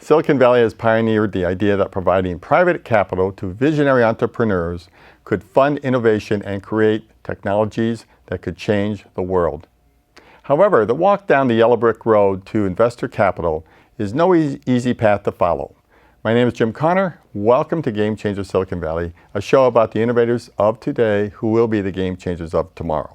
Silicon Valley has pioneered the idea that providing private capital to visionary entrepreneurs could fund innovation and create technologies that could change the world. However, the walk down the yellow brick road to investor capital is no easy path to follow. My name is Jim Connor. Welcome to Game Changers Silicon Valley, a show about the innovators of today who will be the game changers of tomorrow.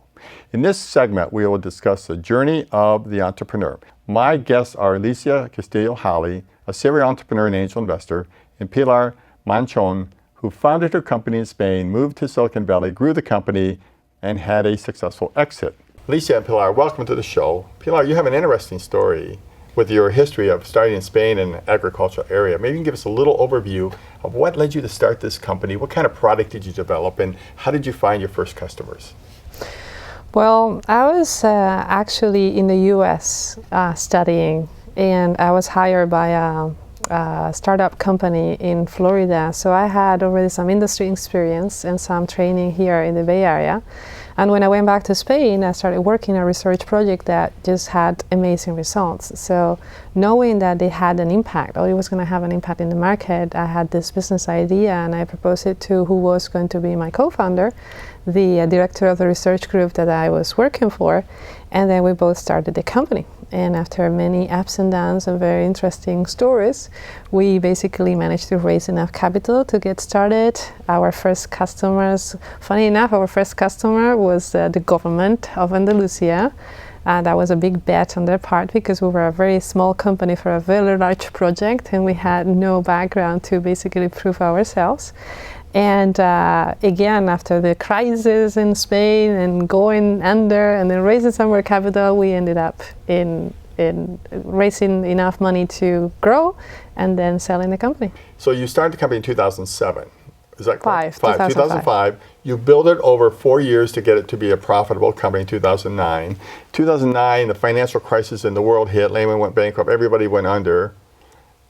In this segment, we will discuss the journey of the entrepreneur. My guests are Alicia Castillo-Halley, a serial entrepreneur and angel investor, and Pilar Manchon, who founded her company in Spain, moved to Silicon Valley, grew the company, and had a successful exit. Alicia and Pilar, welcome to the show. Pilar, you have an interesting story with your history of starting in Spain in an agricultural area. Maybe you can give us a little overview of what led you to start this company, what kind of product did you develop, and how did you find your first customers? Well, I was actually in the US studying, and I was hired by a startup company in Florida. So I had already some industry experience and some training here in the Bay Area. And when I went back to Spain, I started working on a research project that just had amazing results. So knowing that it had an impact, or it was going to have an impact in the market, I had this business idea and I proposed it to who was going to be my co-founder, the director of the research group that I was working for, and then we both started the company. And after many ups and downs and very interesting stories, we basically managed to raise enough capital to get started. Our first customers, funny enough, our first customer was the government of Andalusia. That was a big bet on their part because we were a very small company for a very large project and we had no background to basically prove ourselves. And again, after the crisis in Spain and going under and then raising some more capital, we ended up in raising enough money to grow and then selling the company. So you started the company in 2007, is that correct? 2005. You built it over 4 years to get it to be a profitable company in 2009. 2009, the financial crisis in the world hit, Lehman went bankrupt, everybody went under.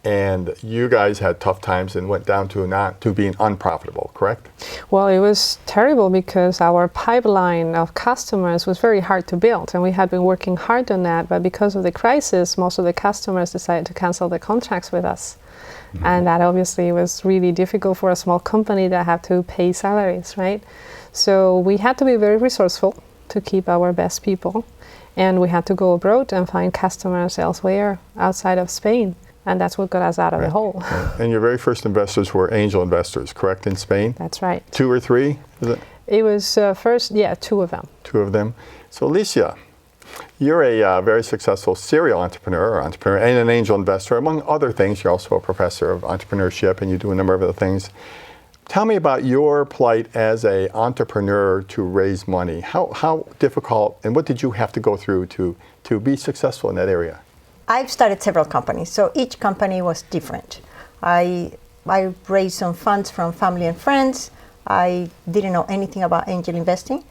And you guys had tough times and went down to being unprofitable, correct? Well, it was terrible because our pipeline of customers was very hard to build, and we had been working hard on that, but because of the crisis, most of the customers decided to cancel the contracts with us. Mm-hmm. And that obviously was really difficult for a small company that had to pay salaries, right? So we had to be very resourceful to keep our best people, and we had to go abroad and find customers elsewhere outside of Spain. And that's what got us out of the hole. Right. And your very first investors were angel investors, correct, in Spain? That's right. 2 or 3, is it? It was first, 2 of them. 2 of them. So Alicia, you're a very successful serial entrepreneur and an angel investor. Among other things, you're also a professor of entrepreneurship and you do a number of other things. Tell me about your plight as an entrepreneur to raise money. How difficult and what did you have to go through to be successful in that area? I've started several companies, so each company was different. I raised some funds from family and friends. I didn't know anything about angel investing.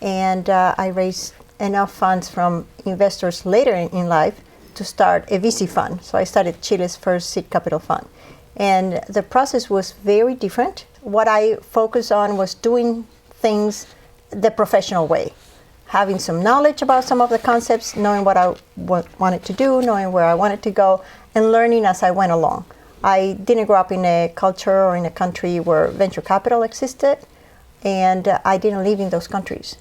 And I raised enough funds from investors later in life to start a VC fund. So I started Chile's first seed capital fund. And the process was very different. What I focused on was doing things the professional way. Having some knowledge about some of the concepts, knowing what I wanted to do, knowing where I wanted to go, and learning as I went along. I didn't grow up in a culture or in a country where venture capital existed, and I didn't live in those countries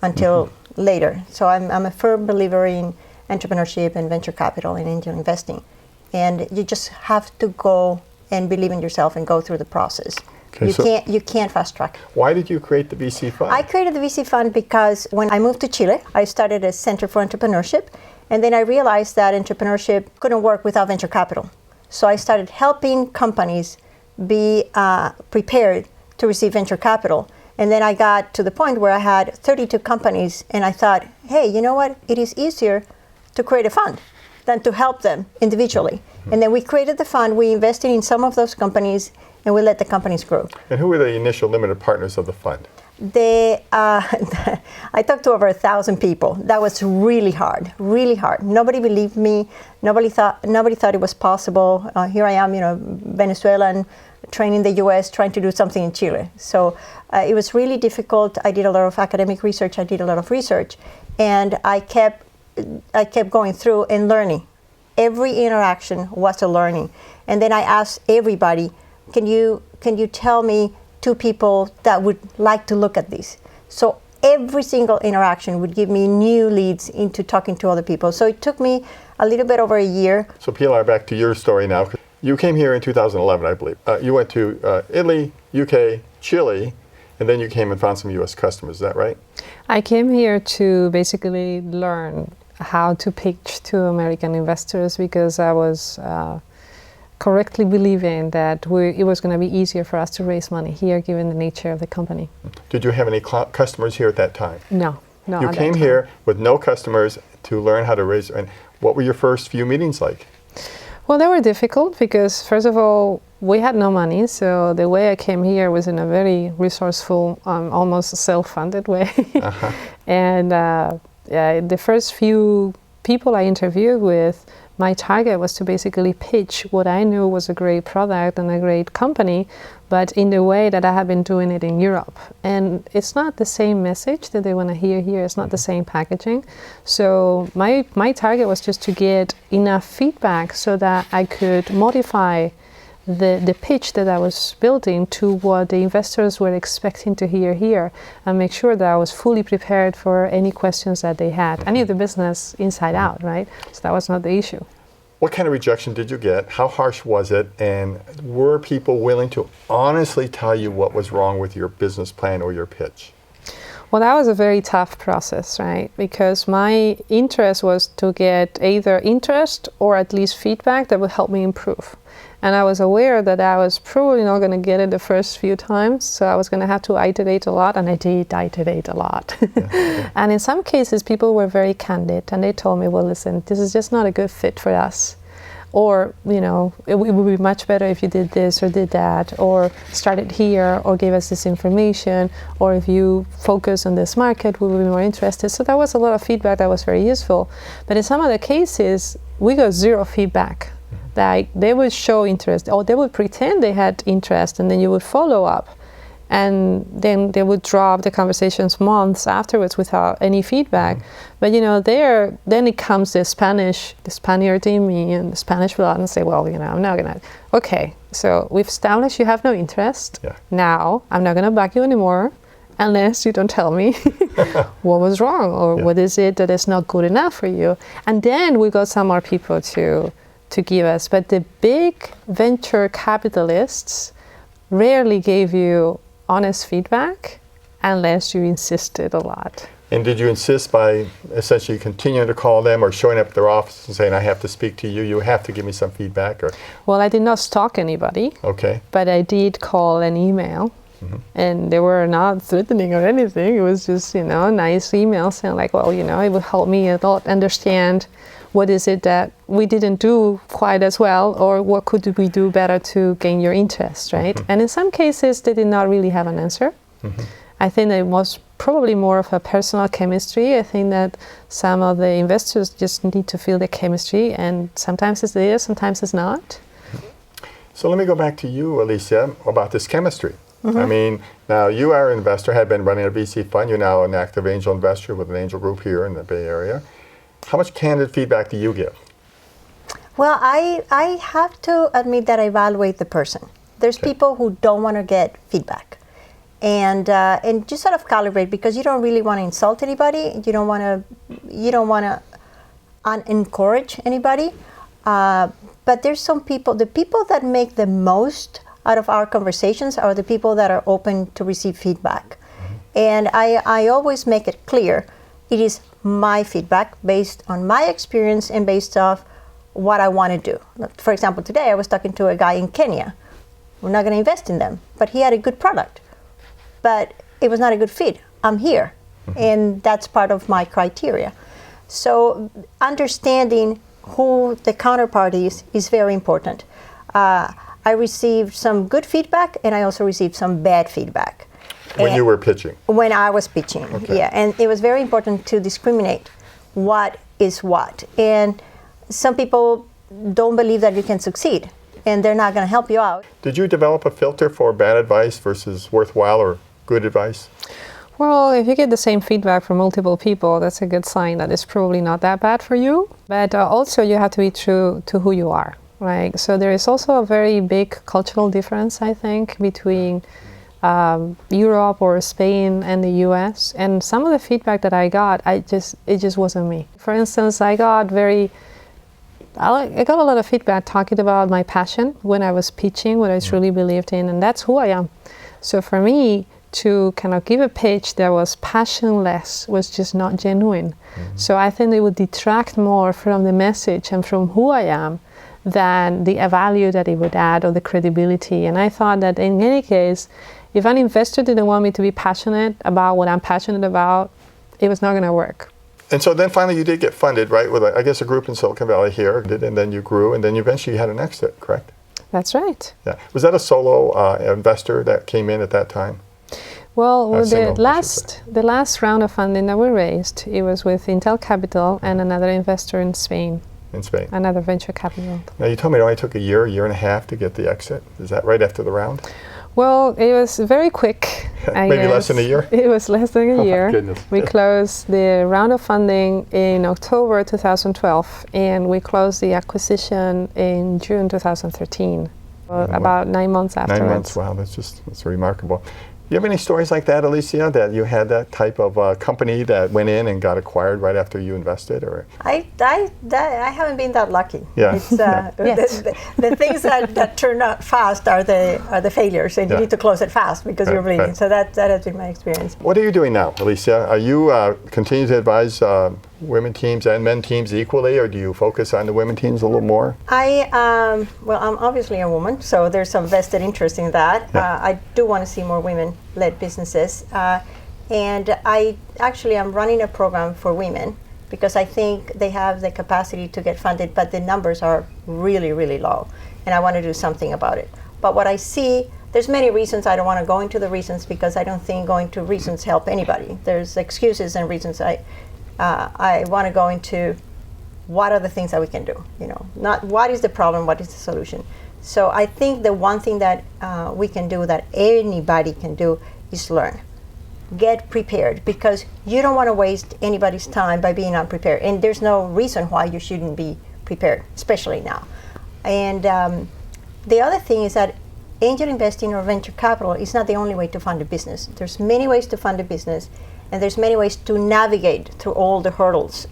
until later. So I'm a firm believer in entrepreneurship and venture capital and angel investing. And you just have to go and believe in yourself and go through the process. Okay, you can't fast track. Why did you create the VC fund? I created the VC fund because when I moved to Chile, I started a Center for Entrepreneurship, and then I realized that entrepreneurship couldn't work without venture capital. So I started helping companies be prepared to receive venture capital. And then I got to the point where I had 32 companies, and I thought, hey, you know what? It is easier to create a fund than to help them individually. Mm-hmm. And then we created the fund, we invested in some of those companies, and we let the companies grow. And who were the initial limited partners of the fund? I talked to over 1,000 people. That was really hard, really hard. Nobody believed me. Nobody thought it was possible. Here I am, Venezuelan, trained in the U.S., trying to do something in Chile. So it was really difficult. I did a lot of academic research. I did a lot of research, and I kept going through and learning every interaction was a learning. And then I asked everybody, can you tell me 2 people that would like to look at this? So every single interaction would give me new leads into talking to other people. So it took me a little bit over a year. So Pilar, back to your story now. You came here in 2011, I believe. You went to Italy, UK, Chile, and then you came and found some US customers, is that right? I came here to basically learn how to pitch to American investors because I was correctly believing that it was going to be easier for us to raise money here given the nature of the company. Did you have any customers here at that time? No. You came here with no customers to learn how to raise, and what were your first few meetings like? Well, they were difficult because, first of all, we had no money, so the way I came here was in a very resourceful, almost self-funded way. Uh-huh. And the first few people I interviewed with, my target was to basically pitch what I knew was a great product and a great company, but in the way that I have been doing it in Europe. And it's not the same message that they want to hear here. It's not the same packaging. So my target was just to get enough feedback so that I could modify the pitch that I was building to what the investors were expecting to hear here and make sure that I was fully prepared for any questions that they had. I knew the business inside out, right? So that was not the issue. What kind of rejection did you get? How harsh was it? And were people willing to honestly tell you what was wrong with your business plan or your pitch? Well, that was a very tough process, right? Because my interest was to get either interest or at least feedback that would help me improve. And I was aware that I was probably not going to get it the first few times, so I was going to have to iterate a lot, and I did iterate a lot. Yeah. And in some cases, people were very candid, and they told me, well, listen, this is just not a good fit for us. Or, it would be much better if you did this or did that, or started here, or gave us this information, or if you focus on this market, we would be more interested. So that was a lot of feedback that was very useful. But in some other cases, we got zero feedback. Like they would show interest, or they would pretend they had interest, and then you would follow up. And then they would drop the conversations months afterwards without any feedback. But then it comes the Spaniard in me and the Spanish blood and say, well, I'm not gonna, okay, so we've established you have no interest. Yeah. Now, I'm not gonna back you anymore unless you don't tell me what was wrong or what is it that is not good enough for you. And then we got some more people to give us. But the big venture capitalists rarely gave you honest feedback unless you insisted a lot. And did you insist by essentially continuing to call them or showing up at their office and saying, I have to speak to you, you have to give me some feedback? Or? Well, I did not stalk anybody. Okay. But I did call and email. Mm-hmm. And they were not threatening or anything. It was just, a nice email saying like, well, it would help me a lot understand what is it that we didn't do quite as well, or what could we do better to gain your interest, right? Mm-hmm. And in some cases, they did not really have an answer. Mm-hmm. I think it was probably more of a personal chemistry. I think that some of the investors just need to feel the chemistry, and sometimes it's there, sometimes it's not. So let me go back to you, Alicia, about this chemistry. Mm-hmm. I mean, now you are an investor, have been running a VC fund. You're now an active angel investor with an angel group here in the Bay Area. How much candid feedback do you give? Well, I have to admit that I evaluate the person. There's people who don't want to get feedback. And just sort of calibrate, because you don't really want to insult anybody. You don't want to unencourage anybody. But there's some people, the people that make the most out of our conversations are the people that are open to receive feedback. Mm-hmm. And I always make it clear, it is my feedback based on my experience and based off what I want to do. For example, today I was talking to a guy in Kenya. We're not going to invest in them, but he had a good product. But it was not a good fit. I'm here, and that's part of my criteria. So understanding who the counterparty is very important. I received some good feedback, and I also received some bad feedback. When you were pitching? When I was pitching, okay. Yeah. And it was very important to discriminate what is what. And some people don't believe that you can succeed, and they're not going to help you out. Did you develop a filter for bad advice versus worthwhile or good advice? Well, if you get the same feedback from multiple people, that's a good sign that it's probably not that bad for you. But also you have to be true to who you are, right? So there is also a very big cultural difference, I think, between Europe or Spain and the US. And some of the feedback that I got, it just wasn't me. For instance, I got a lot of feedback talking about my passion when I was pitching, what I truly believed in, and that's who I am. So for me, to kind of give a pitch that was passionless was just not genuine. So I think it would detract more from the message and from who I am than the value that it would add or the credibility. And I thought that in any case, if an investor didn't want me to be passionate about what I'm passionate about, it was not going to work. And so then finally you did get funded, right, with, I guess, a group in Silicon Valley here, and then you grew, and then you eventually had an exit, correct? That's right. Yeah. Was that a solo investor that came in at that time? Well, the last round of funding that we raised, it was with Intel Capital and another investor in Spain. In Spain. Another venture capital. Now you told me it only took a year and a half to get the exit. Is that right after the round? Well, it was very quick. Maybe less than a year? It was less than a year. Oh, my goodness. We closed the round of funding in October 2012, and we closed the acquisition in June 2013, about 9 months afterwards. 9 months, wow, that's remarkable. Do you have any stories like that, Alicia, that you had that type of company that went in and got acquired right after you invested? Or I haven't been that lucky. Yeah. It's, the things that turn out fast are the failures, and you need to close it fast because you're bleeding. Right. So that has been my experience. What are you doing now, Alicia? Are you continuing to advise women teams and men teams equally, or do you focus on the women teams a little more? I'm obviously a woman, so there's some vested interest in that. Yeah. I do want to see more women-led businesses, and I'm running a program for women because I think they have the capacity to get funded, but the numbers are really, really low, and I want to do something about it. But what I see, there's many reasons. I don't want to go into the reasons because I don't think going to reasons help anybody. There's excuses and reasons. I want to go into what are the things that we can do, not what is the problem, what is the solution. So I think the one thing that we can do, that anybody can do, is learn. Get prepared, because you don't want to waste anybody's time by being unprepared. And there's no reason why you shouldn't be prepared, especially now. And the other thing is that angel investing or venture capital is not the only way to fund a business. There's many ways to fund a business, and there's many ways to navigate through all the hurdles.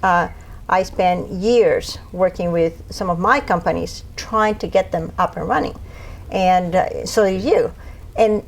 I spent years working with some of my companies trying to get them up and running, and so did you. And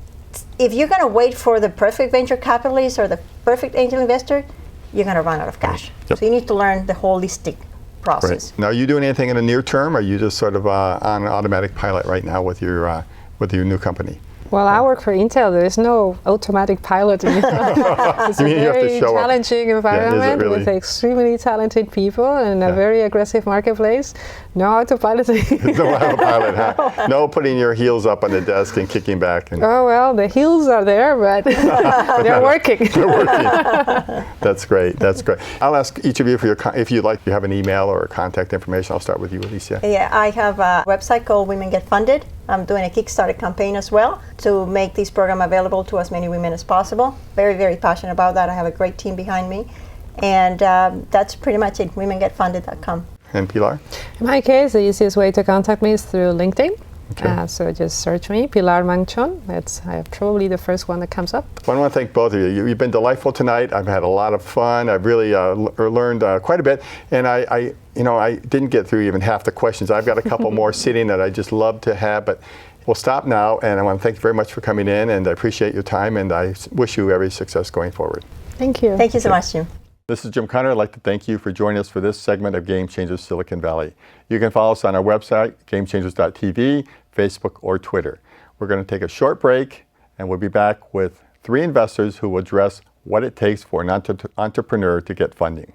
if you're going to wait for the perfect venture capitalist or the perfect angel investor, you're going to run out of cash. Yep. So you need to learn the holistic process. Right. Now, are you doing anything in the near term, or are you just sort of on an automatic pilot right now with your new company? Well, I work for Intel. There is no automatic pilot. It's a very challenging environment with extremely talented people and a very aggressive marketplace. No autopiloting. No autopilot, huh? No putting your heels up on the desk and kicking back. Oh, well, the heels are there, but they're working. They're working. That's great. That's great. I'll ask each of you if you'd like to have an email or contact information. I'll start with you, Alicia. Yeah, I have a website called Women Get Funded. I'm doing a Kickstarter campaign as well to make this program available to as many women as possible. Very, very passionate about that. I have a great team behind me. And that's pretty much it, womengetfunded.com. And Pilar? In my case, the easiest way to contact me is through LinkedIn. Okay. So just search me, Pilar Manchon. That's probably the first one that comes up. Well, I want to thank both of you. You've been delightful tonight. I've had a lot of fun. I've really learned quite a bit. And I didn't get through even half the questions. I've got a couple more sitting that I just love to have, but we'll stop now. And I want to thank you very much for coming in, and I appreciate your time, and I wish you every success going forward. Thank you. Thank you so much, Jim. This is Jim Connor. I'd like to thank you for joining us for this segment of Game Changers Silicon Valley. You can follow us on our website, gamechangers.tv, Facebook, or Twitter. We're going to take a short break, and we'll be back with 3 investors who will address what it takes for an entrepreneur to get funding.